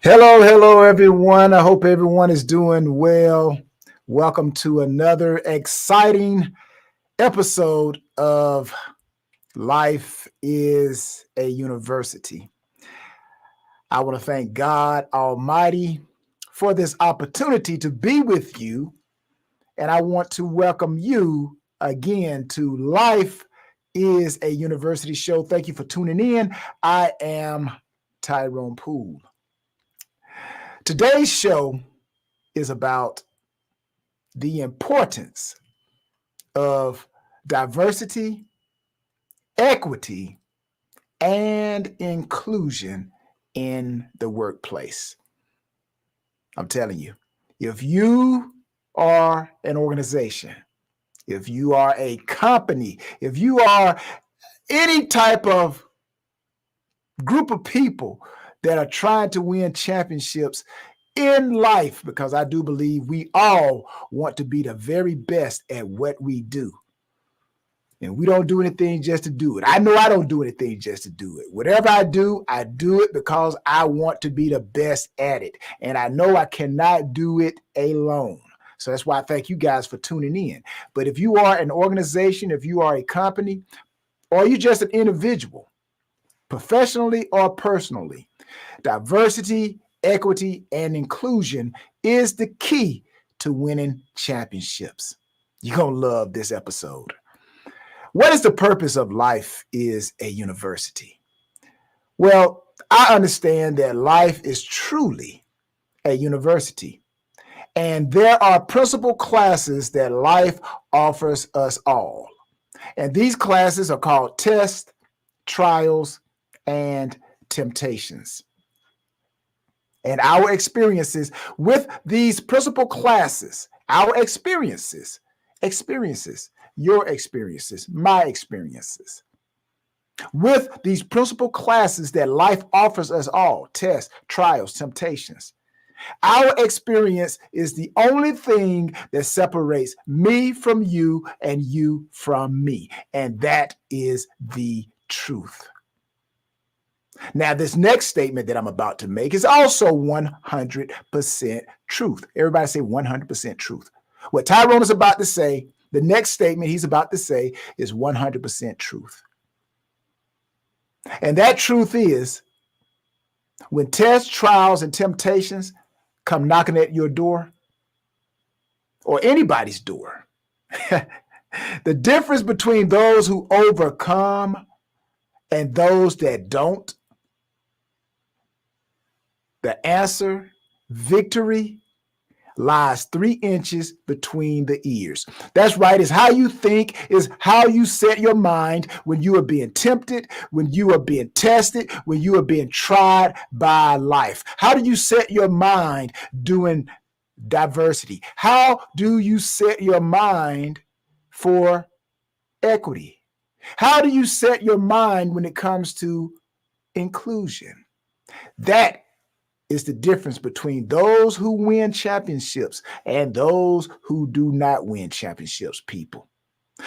Hello, everyone. I hope everyone is doing well. Welcome to another exciting episode of Life is a University. I want to thank God Almighty for this opportunity to be with you, and I want to welcome you again to Life is a University show. Thank you for tuning in. I am Tyrone Poole. Today's show is about the importance of diversity, equity, and inclusion in the workplace. I'm telling you, if you are an organization, if you are a company, if you are any type of group of people that are trying to win championships in life, because I do believe we all want to be the very best at what we do. And we don't do anything just to do it. I know I don't do anything just to do it. Whatever I do it because I want to be the best at it. And I know I cannot do it alone. So that's why I thank you guys for tuning in. But if you are an organization, if you are a company, or you're just an individual, professionally or personally, diversity, equity, and inclusion is the key to winning championships. You're going to love this episode. What is the purpose of Life is a University? Well, I understand that life is truly a university, and there are principal classes that life offers us all. And these classes are called tests, trials, and temptations. And our experiences with these principal classes, our experiences, your experiences, my experiences, with these principal classes that life offers us all, tests, trials, temptations. Our experience is the only thing that separates me from you and you from me. And that is the truth. Now, this next statement that I'm about to make is also 100% truth. Everybody say 100% truth. What Tyrone is about to say, the next statement he's about to say is 100% truth. And that truth is when tests, trials, and temptations come knocking at your door or anybody's door, the difference between those who overcome and those that don't, the answer, victory, lies 3 inches between the ears. That's right. It's how you think, is how you set your mind when you are being tempted, when you are being tested, when you are being tried by life. How do you set your mind doing diversity? How do you set your mind for equity? How do you set your mind when it comes to inclusion? That is the difference between those who win championships and those who do not win championships, people.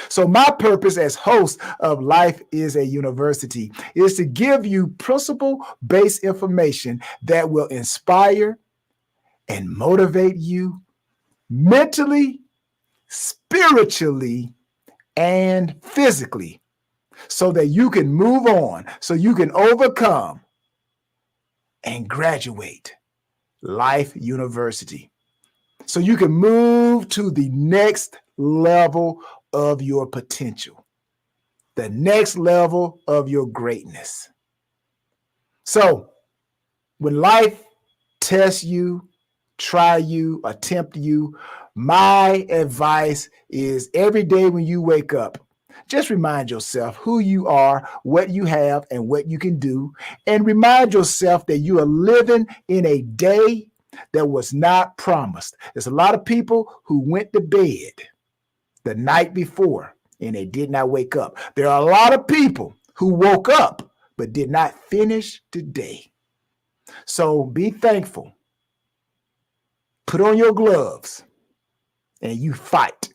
So my purpose as host of Life is a University is to give you principle-based information that will inspire and motivate you mentally, spiritually, and physically so that you can move on, so you can overcome and graduate Life University. So you can move to the next level of your potential, the next level of your greatness. So when life tests you, try you, attempt you, my advice is every day when you wake up, just remind yourself who you are, what you have, and what you can do. And remind yourself that you are living in a day that was not promised. There's a lot of people who went to bed the night before and they did not wake up. There are a lot of people who woke up but did not finish the day. So be thankful. Put on your gloves and you fight.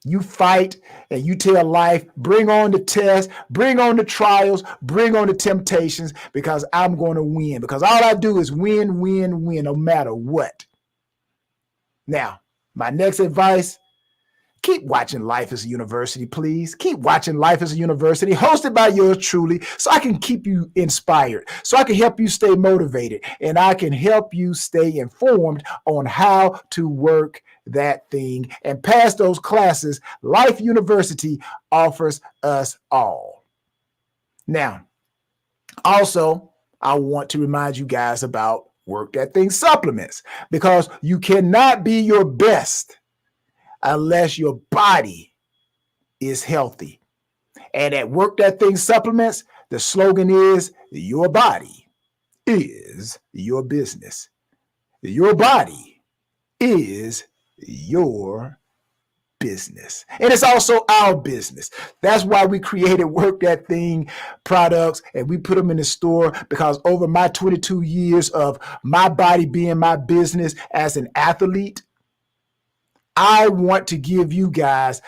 You fight and you tell life, bring on the tests, bring on the trials, bring on the temptations, because I'm going to win. Because all I do is win, win, win, no matter what. Now, my next advice, keep watching Life as a University, please. Keep watching Life as a University, hosted by yours truly, so I can keep you inspired, so I can help you stay motivated, and I can help you stay informed on how to work that thing and pass those classes Life University offers us all. Now, also, I want to remind you guys about Work That Thing supplements, because you cannot be your best unless your body is healthy. And at Work That Thing supplements, the slogan is, your body is your business. Your body is your business. And it's also our business. That's why we created Work That Thing products, and we put them in the store, because over my 22 years of my body being my business as an athlete, I want to give you guys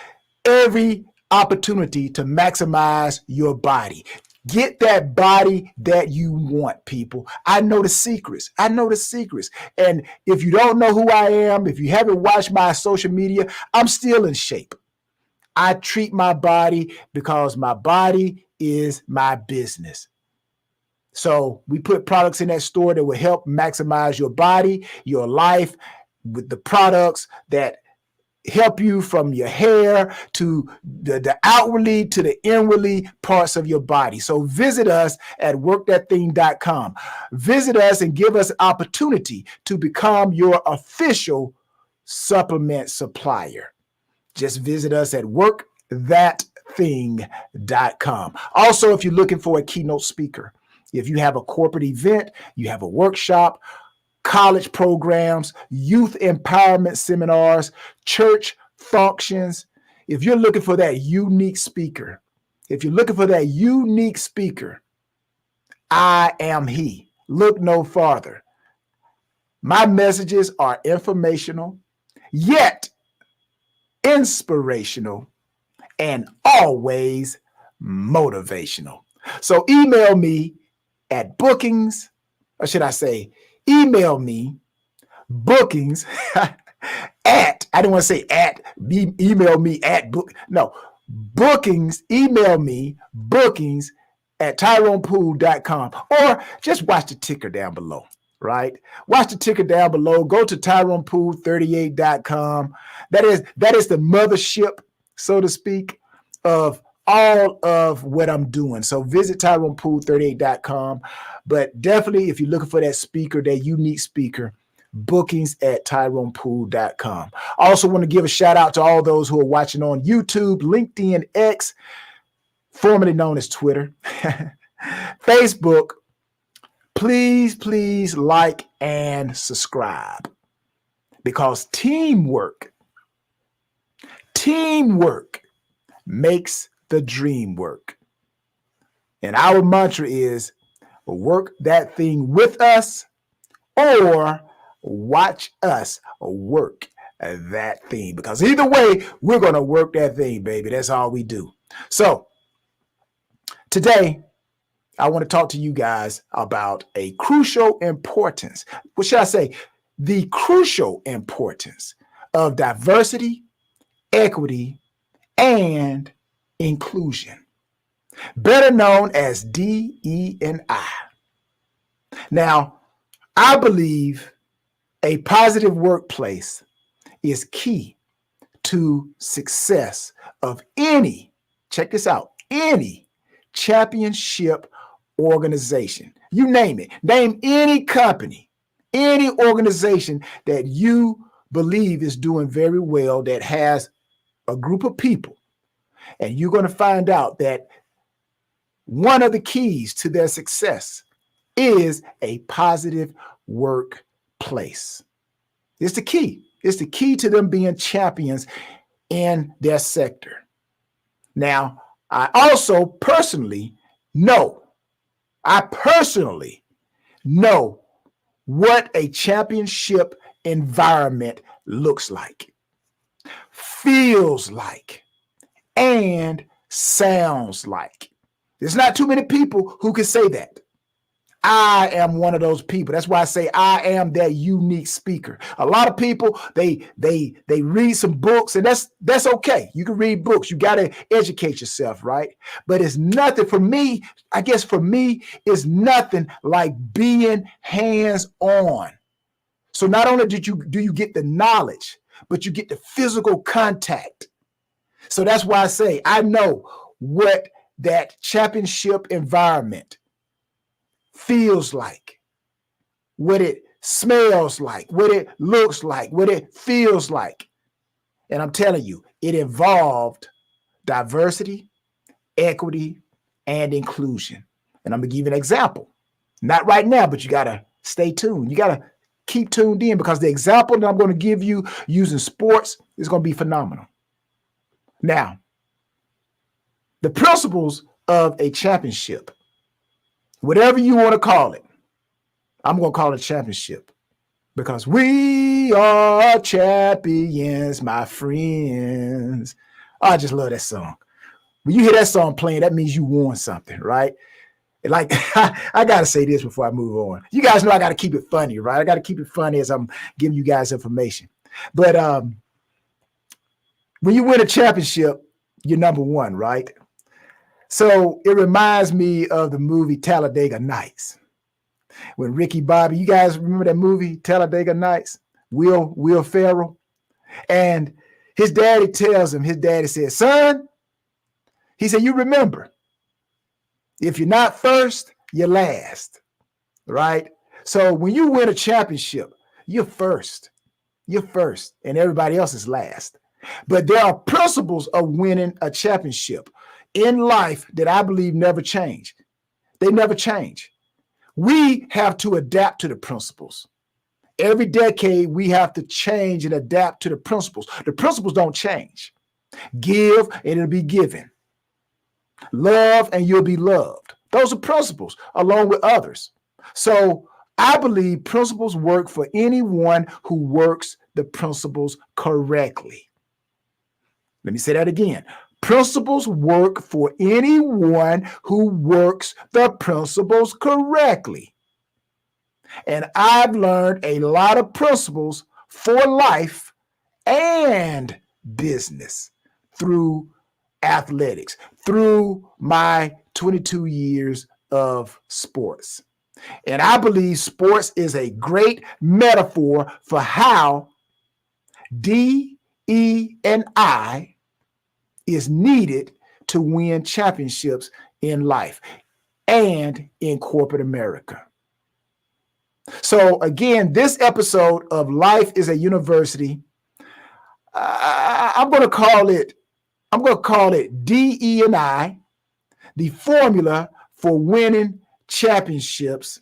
every opportunity to maximize your body. Get that body that you want, people. I know the secrets. I know the secrets. And if you don't know who I am, if you haven't watched my social media, I'm still in shape. I treat my body because my body is my business. So we put products in that store that will help maximize your body, your life, with the products that help you from your hair to the outwardly to the inwardly parts of your body. So visit us at workthatthing.com. Visit us and give us an opportunity to become your official supplement supplier. Just visit us at workthatthing.com. Also, if you're looking for a keynote speaker, if you have a corporate event, you have a workshop, college programs, youth empowerment seminars, church functions. If you're looking for that unique speaker, I am he. Look no farther. My messages are informational, yet inspirational, and always motivational. So email me at bookings, or should I say, email me bookings at, I didn't want to say at, email me at book, no, bookings, email me bookings at tyronepoole.com, or just watch the ticker down below, right? Watch the ticker down below. Go to tyronepoole38.com. That is the mothership, so to speak, of all of what I'm doing. So visit tyronepoole38.com. But definitely, if you're looking for that speaker, that unique speaker, bookings at tyronepoole.com. I also want to give a shout out to all those who are watching on YouTube, LinkedIn, X, formerly known as Twitter, Facebook. Please like and subscribe, because teamwork makes the dream work. And our mantra is, work that thing with us, or watch us work that thing. Because either way, we're going to work that thing, baby. That's all we do. So today, I want to talk to you guys about a crucial importance. What should I say? The crucial importance of diversity, equity, and inclusion, better known as DE&I. Now, I believe a positive workplace is key to success of any, check this out, any championship organization. You name it. Name any company, any organization that you believe is doing very well, that has a group of people, and you're going to find out that one of the keys to their success is a positive workplace. It's the key. It's the key to them being champions in their sector. Now, I also personally know what a championship environment looks like. feels like, and sounds like. There's not too many people who can say that. I am one of those people. That's why I say I am that unique speaker. A lot of people, they read some books, and that's okay. You can read books. You got to educate yourself, right? But it's nothing for me. I guess for me, it's nothing like being hands-on. So not only do you get the knowledge, but you get the physical contact. So that's why I say I know what that championship environment feels like, what it smells like, what it looks like, what it feels like. And I'm telling you, it involved diversity, equity, and inclusion. And I'm going to give you an example. Not right now, but you got to stay tuned. You got to keep tuned in, because the example that I'm going to give you using sports is going to be phenomenal. Now, the principles of a championship, whatever you want to call it, I'm going to call it championship, because we are champions, my friends. I just love that song. When you hear that song playing, that means you won something, right? Like, I got to say this before I move on. You guys know I got to keep it funny, right? I got to keep it funny as I'm giving you guys information. But when you win a championship, you're number one, right? So it reminds me of the movie Talladega Nights. When Ricky Bobby, you guys remember that movie, Talladega Nights? Will Ferrell. And his daddy tells him, his daddy says, son, he said, you remember, if you're not first, you're last, right? So when you win a championship, you're first. You're first, and everybody else is last. But there are principles of winning a championship in life that I believe never change. They never change. We have to adapt to the principles. Every decade, we have to change and adapt to the principles. The principles don't change. Give, and it'll be given. Love, and you'll be loved. Those are principles, along with others. So I believe principles work for anyone who works the principles correctly. Let me say that again. Principles work for anyone who works the principles correctly. And I've learned a lot of principles for life and business through athletics, through my 22 years of sports. And I believe sports is a great metaphor for how DE&I is needed to win championships in life and in corporate America. So again, this episode of Life is a University, I'm going to call it DE&I, the formula for winning championships.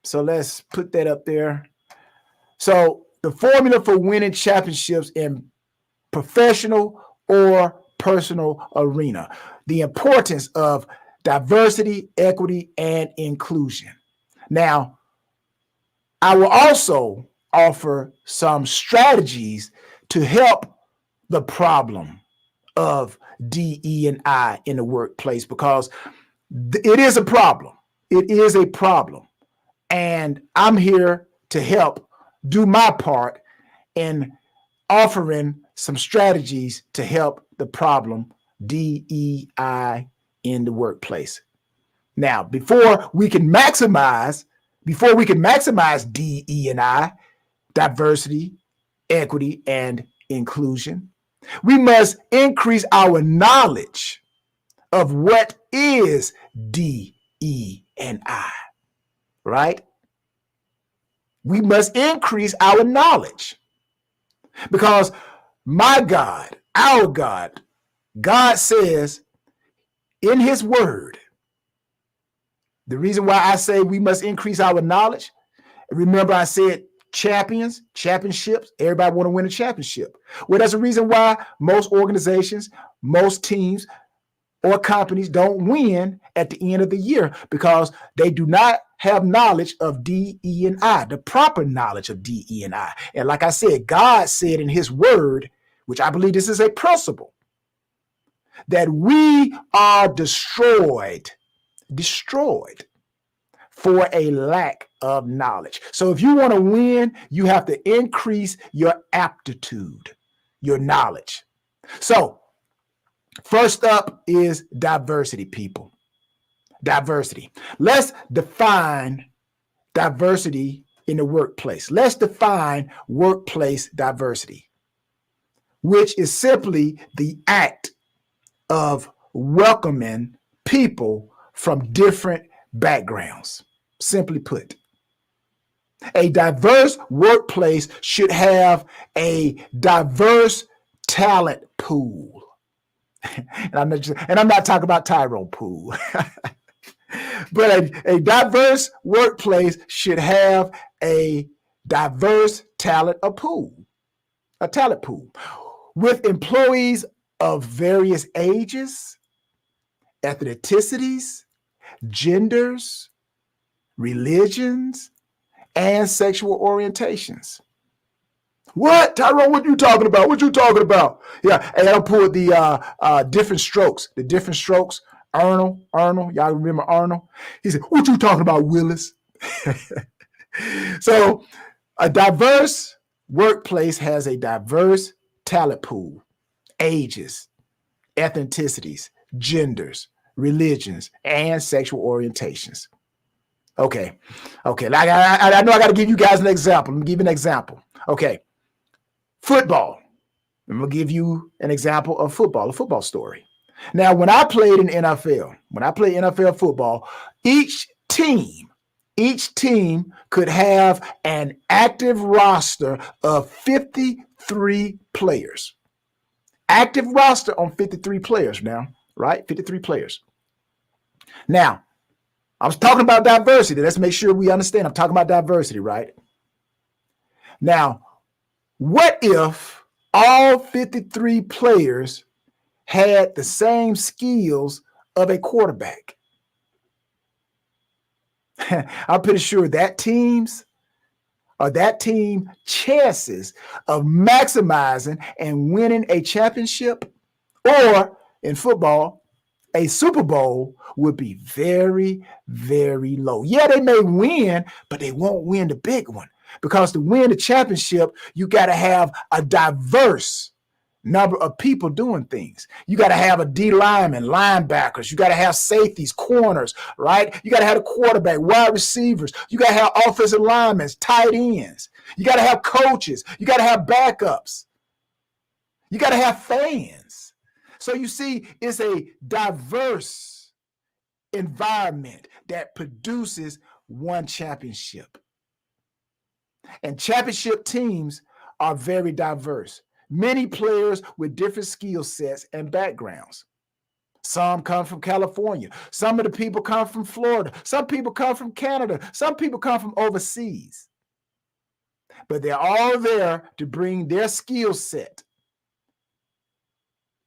So let's put that up there. So the formula for winning championships in professional or personal arena. The importance of diversity, equity, and inclusion. Now, I will also offer some strategies to help the problem of DE&I in the workplace, because it is a problem. It is a problem. And I'm here to help do my part in offering some strategies to help the problem DEI in the workplace. Now, before we can maximize DE&I, diversity, equity, and inclusion, we must increase our knowledge of what is DE&I, right? We must increase our knowledge, because my God, our God, God says in his word, the reason why I say we must increase our knowledge, remember I said championships, everybody want to win a championship. Well, that's the reason why most organizations, most teams, or companies don't win at the end of the year because they do not have knowledge of DE&I, the proper knowledge of DE&I. And like I said, God said in his word, which I believe this is a principle, that we are destroyed for a lack of knowledge. So if you want to win, you have to increase your aptitude, your knowledge. So first up is diversity, people. Diversity. Let's define diversity in the workplace. Let's define workplace diversity, which is simply the act of welcoming people from different backgrounds. Simply put, a diverse workplace should have a diverse talent pool. And I'm not talking about Tyrone Pool. But a diverse workplace should have a diverse talent pool, a talent pool with employees of various ages, ethnicities, genders, religions, and sexual orientations. What, Tyrone? What you talking about? What you talking about? Yeah, and I pulled the different strokes. The different strokes. Arnold, y'all remember Arnold? He said, "What you talking about, Willis?" So, a diverse workplace has a diverse talent pool, ages, ethnicities, genders, religions, and sexual orientations. Okay. Like I know I got to give you guys an example. Let me give you an example. Okay. Football. I'm going to give you an example of football, a football story. Now, when I played in NFL, NFL football, each team could have an active roster of 53 players. Active roster on 53 players now, right? 53 players. Now, I was talking about diversity. Let's make sure we understand. I'm talking about diversity, right? Now, what if all 53 players had the same skills of a quarterback? I'm pretty sure that team chances of maximizing and winning a championship, or in football, a Super Bowl, would be very, very low. Yeah, they may win, but they won't win the big one, because to win the championship, you got to have a diverse number of people doing things. You got to have a D lineman, linebackers. You got to have safeties, corners, right? You got to have a quarterback, wide receivers. You got to have offensive linemen, tight ends. You got to have coaches. You got to have backups. You got to have fans. So you see, it's a diverse environment that produces one championship. And championship teams are very diverse. Many players with different skill sets and backgrounds. Some come from California. Some of the people come from Florida. Some people come from Canada. Some people come from overseas. But they're all there to bring their skill set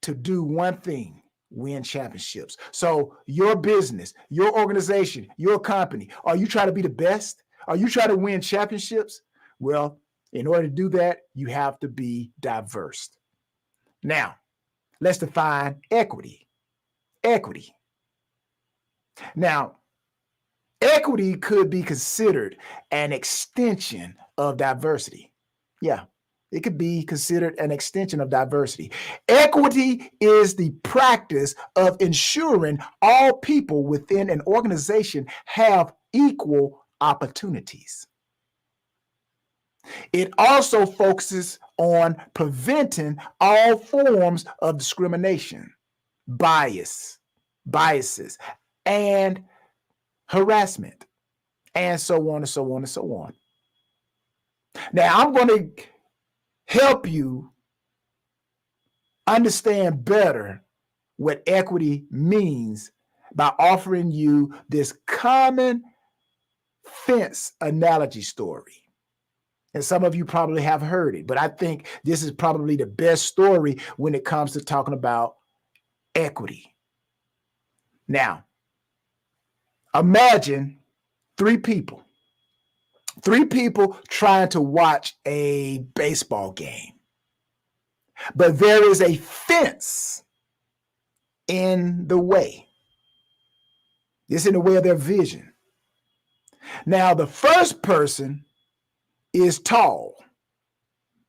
to do one thing: win championships. So your business, your organization, your company, are you trying to be the best? Are you trying to win championships? Well, in order to do that, you have to be diverse. Now, let's define equity. Equity. Now, equity could be considered an extension of diversity. Yeah, it could be considered an extension of diversity. Equity is the practice of ensuring all people within an organization have equal opportunities. It also focuses on preventing all forms of discrimination, biases, and harassment, and so on and so on and so on. Now, I'm going to help you understand better what equity means by offering you this common fence analogy story. And some of you probably have heard it, but I think this is probably the best story when it comes to talking about equity. Now, imagine three people trying to watch a baseball game, but there is a fence in the way. It's in the way of their vision. Now, the first person is tall.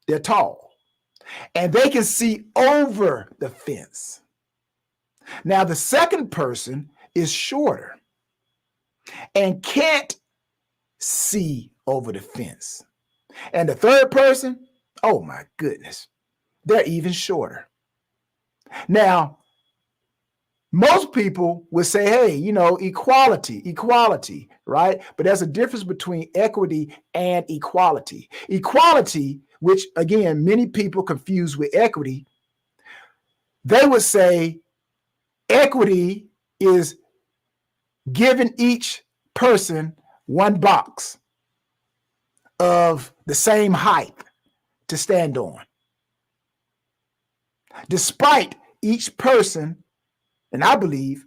They're tall, and they can see over the fence. Now, the second person is shorter and can't see over the fence. And the third person, oh my goodness, they're even shorter. Now, most people would say, hey, equality, right? But there's a difference between equity and equality. Equality, which again, many people confuse with equity, they would say equity is giving each person one box of the same height to stand on. Despite each person, and I believe,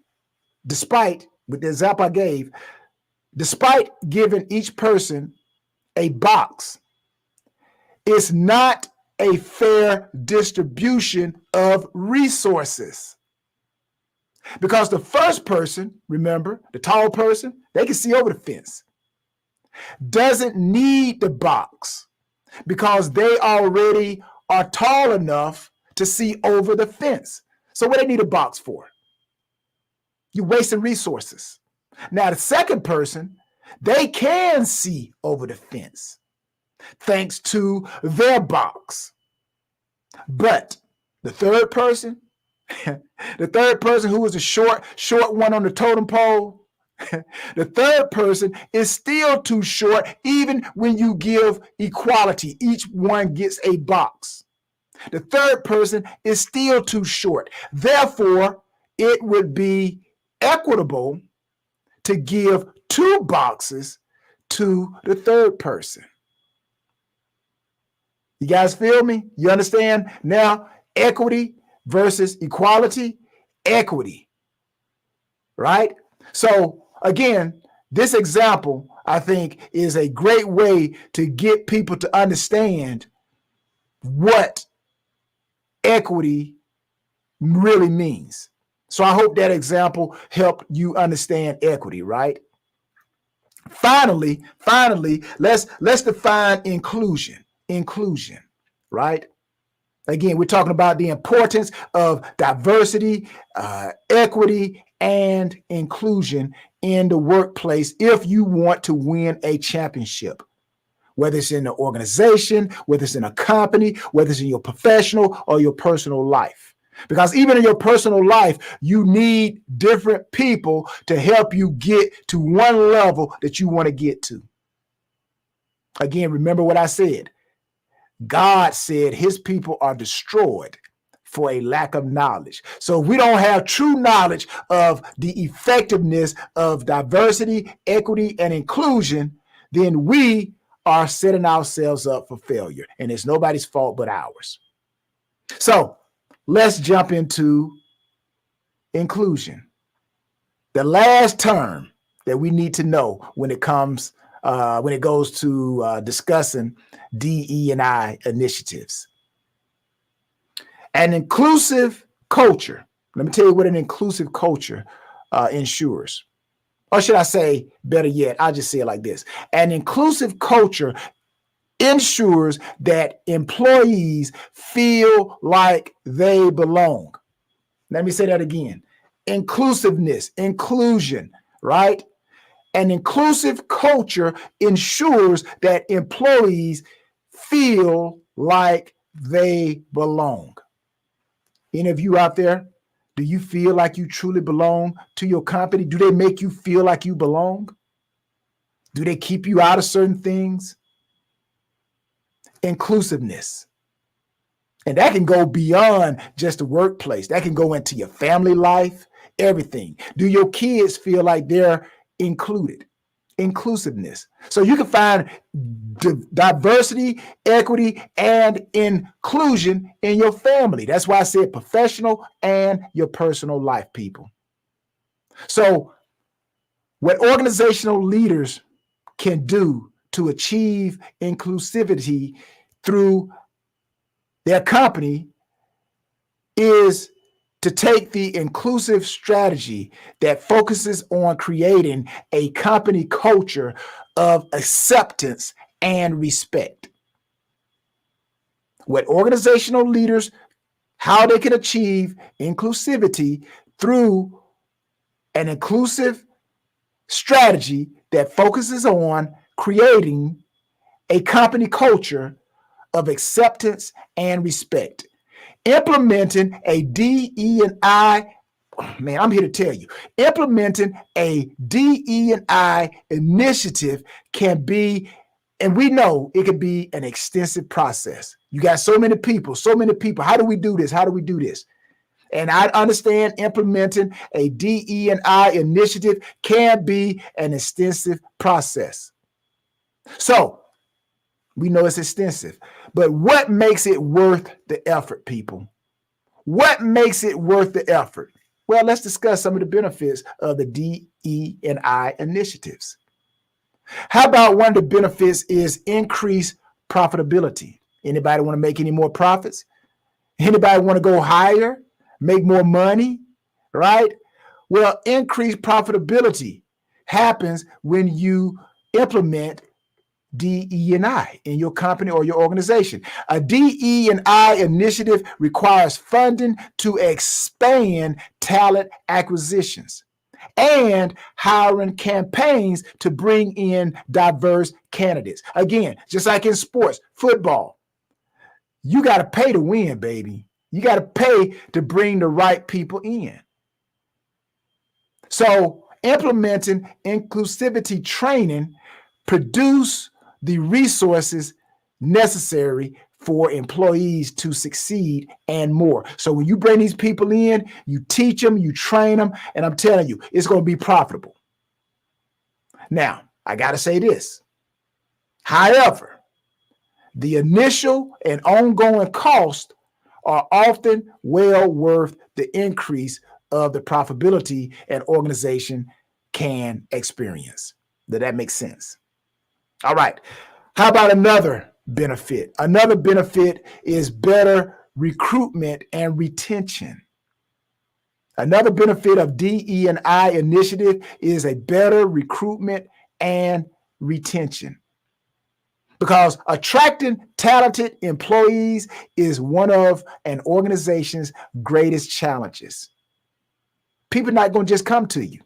despite, with the example I gave, despite giving each person a box, it's not a fair distribution of resources. Because the first person, remember, the tall person, they can see over the fence, doesn't need the box because they already are tall enough to see over the fence. So what do they need a box for? You're wasting resources. Now, the second person, they can see over the fence thanks to their box. But the third person, who is the short one on the totem pole, the third person is still too short, even when you give equality. Each one gets a box. The third person is still too short. Therefore, it would be equitable to give two boxes to the third person. You guys feel me? You understand? Now, equity versus equality, equity, right? So again, this example, I think, is a great way to get people to understand what equity really means. So I hope that example helped you understand equity, right? Finally, let's define inclusion, right? Again, we're talking about the importance of diversity, equity, and inclusion in the workplace if you want to win a championship, whether it's in an organization, whether it's in a company, whether it's in your professional or your personal life. Because even in your personal life, you need different people to help you get to one level that you want to get to. Again, remember what I said. God said his people are destroyed for a lack of knowledge. So if we don't have true knowledge of the effectiveness of diversity, equity, and inclusion, then we are setting ourselves up for failure. And it's nobody's fault but ours. So let's jump into inclusion. The last term that we need to know when it goes to discussing DE&I initiatives. An inclusive culture. Let me tell you what an inclusive culture ensures. Or should I say, better yet, I'll just say it like this. An inclusive culture ensures that employees feel like they belong. Let me say that again. Inclusiveness, inclusion, right? An inclusive culture ensures that employees feel like they belong. Any of you out there, do you feel like you truly belong to your company? Do they make you feel like you belong? Do they keep you out of certain things? Inclusiveness. And that can go beyond just the workplace. That can go into your family life, everything. Do your kids feel like they're included? Inclusiveness. So you can find diversity, equity, and inclusion in your family. That's why I said professional and your personal life, people. So what organizational leaders can do to achieve inclusivity through their company is to take the inclusive strategy that focuses on creating a company culture of acceptance and respect. What organizational leaders, how they can achieve inclusivity through an inclusive strategy that focuses on creating a company culture of acceptance and respect. Implementing a DE&I, man, I'm here to tell you, implementing a DE&I initiative can be, and we know it could be an extensive process. You got so many people. How do we do this? And I understand implementing a DE&I initiative can be an extensive process. So we know it's extensive, but what makes it worth the effort, people? What makes it worth the effort? Well, let's discuss some of the benefits of the DE&I initiatives. How about one of the benefits is increased profitability? Anybody want to make any more profits? Anybody want to go higher, make more money, right? Well, increased profitability happens when you implement DE&I in your company or your organization. A DE&I initiative requires funding to expand talent acquisitions and hiring campaigns to bring in diverse candidates. Again, just like in sports, football, you got to pay to win, baby. You got to pay to bring the right people in. So implementing inclusivity training produce the resources necessary for employees to succeed and more. So when you bring these people in, you teach them, you train them, and I'm telling you, it's going to be profitable. Now, I got to say this. However, the initial and ongoing costs are often well worth the increase of the profitability an organization can experience. Does that make sense? All right. How about another benefit? Another benefit is better recruitment and retention. Another benefit of DE&I initiative is a better recruitment and retention. Because attracting talented employees is one of an organization's greatest challenges. People are not going to just come to you.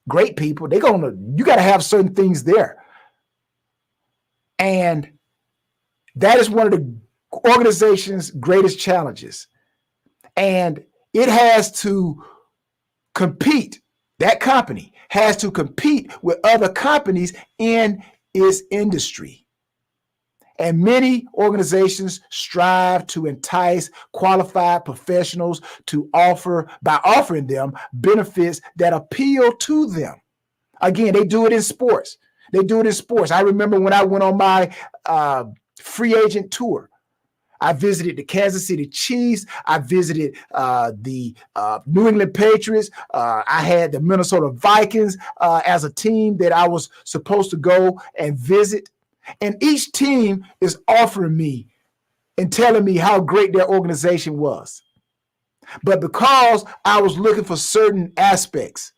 Great people, you got to have certain things there. And that is one of the organization's greatest challenges. And it has to compete. That company has to compete with other companies in its industry. And many organizations strive to entice qualified professionals by offering them benefits that appeal to them. Again, they do it in sports. I remember when I went on my free agent tour, I visited the Kansas City Chiefs. I visited the New England Patriots. I had the Minnesota Vikings as a team that I was supposed to go and visit. And each team is offering me and telling me how great their organization was. But because I was looking for certain aspects,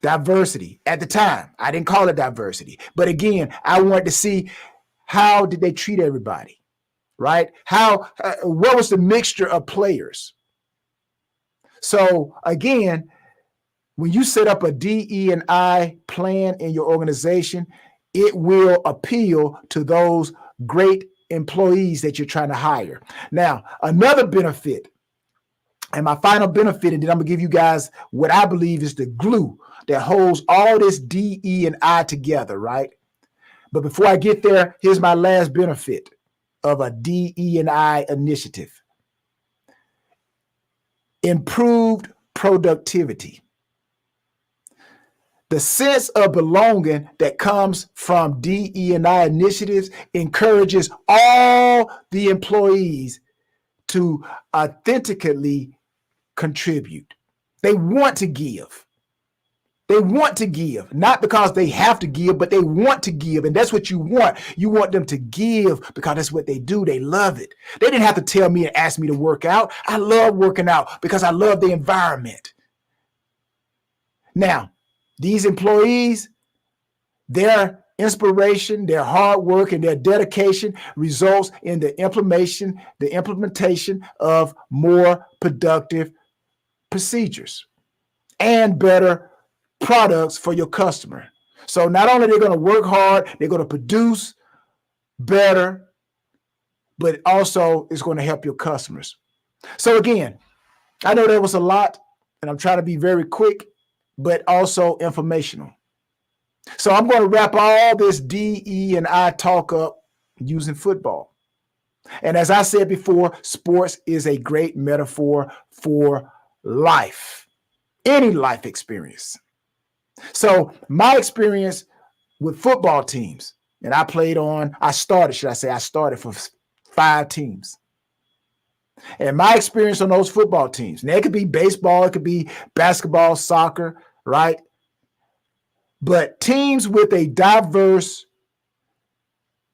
diversity at the time, I didn't call it diversity. But again, I wanted to see how did they treat everybody, right? What was the mixture of players? So again, when you set up a DE&I plan in your organization, it will appeal to those great employees that you're trying to hire. Now, another benefit, and my final benefit, and then I'm going to give you guys what I believe is the glue that holds all this DE&I together, right? But before I get there, here's my last benefit of a DE&I initiative. Improved productivity. The sense of belonging that comes from DE&I initiatives encourages all the employees to authentically contribute. They want to give. They want to give, not because they have to give, but they want to give. And that's what you want. You want them to give because that's what they do. They love it. They didn't have to tell me and ask me to work out. I love working out because I love the environment. Now, these employees, their inspiration, their hard work, and their dedication results in the implementation of more productive procedures and better products for your customer. So not only they're going to work hard, they're going to produce better, but also it's going to help your customers. So again, I know there was a lot, and I'm trying to be very quick, but also informational. So I'm going to wrap all this DE&I talk up using football. And as I said before, sports is a great metaphor for life, any life experience. So my experience with football teams, and I started for 5 teams. And my experience on those football teams, now it could be baseball, it could be basketball, soccer, right? But teams with a diverse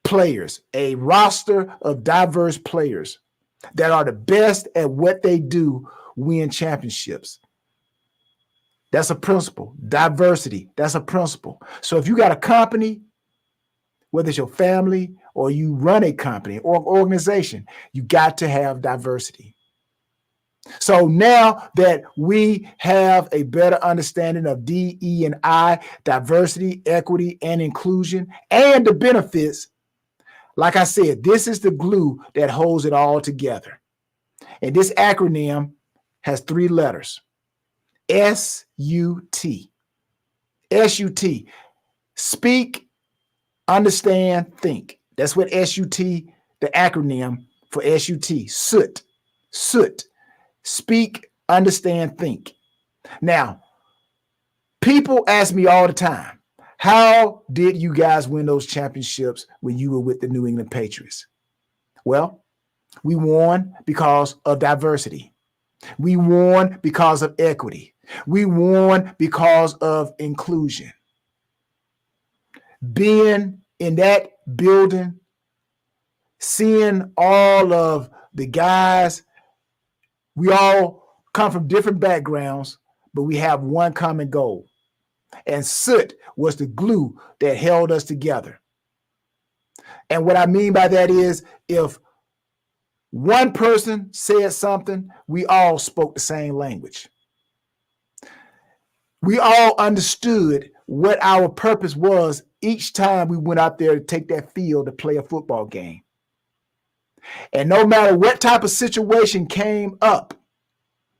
players, a roster of diverse players that are the best at what they do win championships. That's a principle. Diversity, that's a principle. So if you got a company, whether it's your family or you run a company or organization, you got to have diversity. So now that we have a better understanding of DE&I, diversity, equity, and inclusion, and the benefits, like I said, this is the glue that holds it all together. And this acronym has 3 letters. S-U-T. S-U-T. Speak, understand, think. That's what S-U-T, the acronym for S-U-T, SOOT. SOOT. Speak, understand, think. Now, people ask me all the time, how did you guys win those championships when you were with the New England Patriots? Well, we won because of diversity. We won because of equity. We won because of inclusion. Being in that building, seeing all of the guys, we all come from different backgrounds, but we have one common goal. And soot was the glue that held us together. And what I mean by that is if one person said something, we all spoke the same language. We all understood what our purpose was each time we went out there to take that field to play a football game. And no matter what type of situation came up,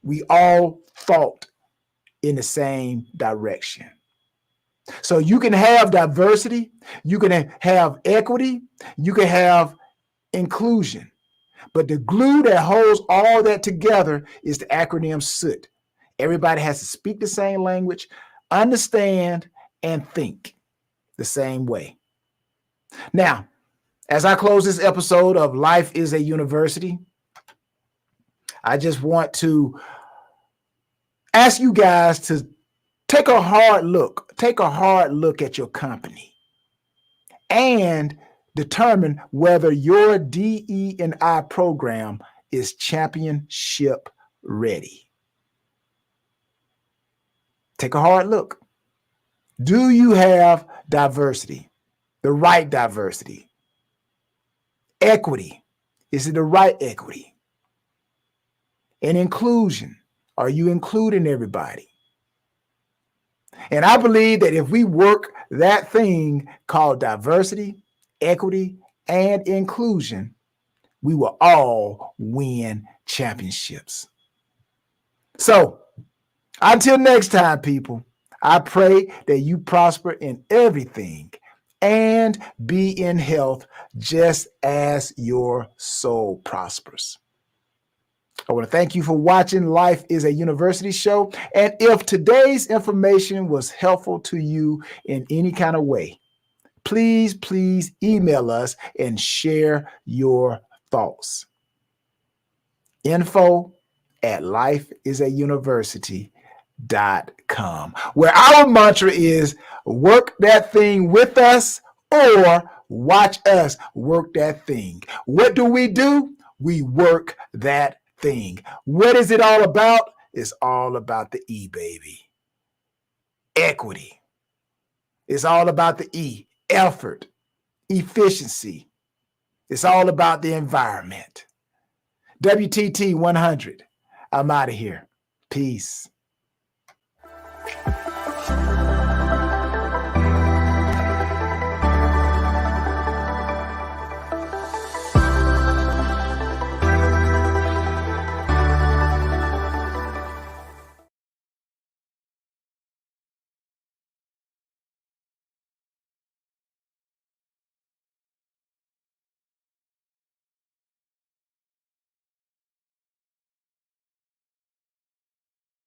we all fought in the same direction. So you can have diversity, you can have equity, you can have inclusion. But the glue that holds all that together is the acronym SOOT. Everybody has to speak the same language, understand, and think the same way. Now, as I close this episode of Life is a University, I just want to ask you guys to take a hard look at your company and determine whether your DE&I program is championship ready. Take a hard look. Do you have diversity? The right diversity? Equity. Is it the right equity? And inclusion. Are you including everybody? And I believe that if we work that thing called diversity, equity, and inclusion, we will all win championships. So, until next time, people, I pray that you prosper in everything and be in health just as your soul prospers. I want to thank you for watching Life is a University show. And if today's information was helpful to you in any kind of way, please email us and share your thoughts. info@lifeisAuniversity.com come. Where our mantra is work that thing with us or watch us work that thing. What do? We work that thing. What is it all about? It's all about the E, baby. Equity. It's all about the E, effort, efficiency. It's all about the environment. WTT 100. I'm out of here. Peace.